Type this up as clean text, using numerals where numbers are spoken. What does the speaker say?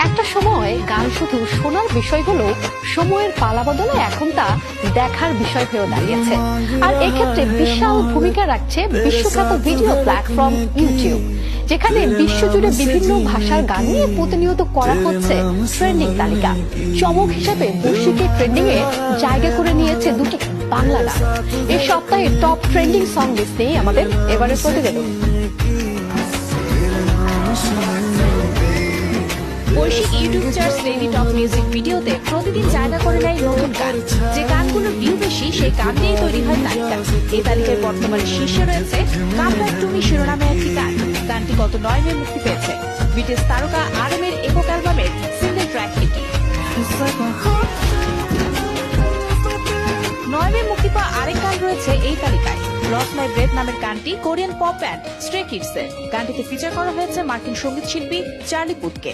একটা সময় গান শুধু শোনার বিষয় হলো, সময়ের পালাবদলে এখন তা দেখার বিষয় হয়ে দাঁড়িয়েছে। আর এক্ষেত্রে বিশাল ভূমিকা রাখছে বিশ্বখ্যাত ভিডিও প্ল্যাটফর্ম ইউটিউব, যেখানে বিশ্বজুড়ে বিভিন্ন ভাষার গান নিয়ে প্রতিনিয়ত করা হচ্ছে ট্রেন্ডিং তালিকা। চমক হিসেবে বর্ষিকে ট্রেন্ডিং এ জায়গা করে নিয়েছে দুটি বাংলা গান। এই সপ্তাহে টপ ট্রেন্ডিং সং লিস্টে আমাদের এবারের প্রতিবেদন। বৈশ্বিক YouTube charts lady top music ভিডিওতে প্রতিদিন জায়গা করে নেয় নতুন গান। যে গানগুলোর ভিউ বেশি সেই গান নিয়েই তৈরি হয় তালিকা। এই তালিকায় বর্তমানে শীর্ষে রয়েছে কাম ব্যাক টু মি শিরোনামে একটি গান। গানটি গত 9 মে মুক্তি পেয়েছে। বিটিএস তারকা RM এর একক অ্যালবামের সিঙ্গেল ট্র্যাক এটি। 9 মে মুক্তি পাওয়া আরেক গান রয়েছে এই তালিকায়। লস মাই ব্রেথ নামের গানটি কোরিয়ান পপ ব্যান্ড স্ট্রে কিডস এর। গানটিতে ফিচার করা হয়েছে মার্কিন সঙ্গীত শিল্পী চার্লি পুথকে।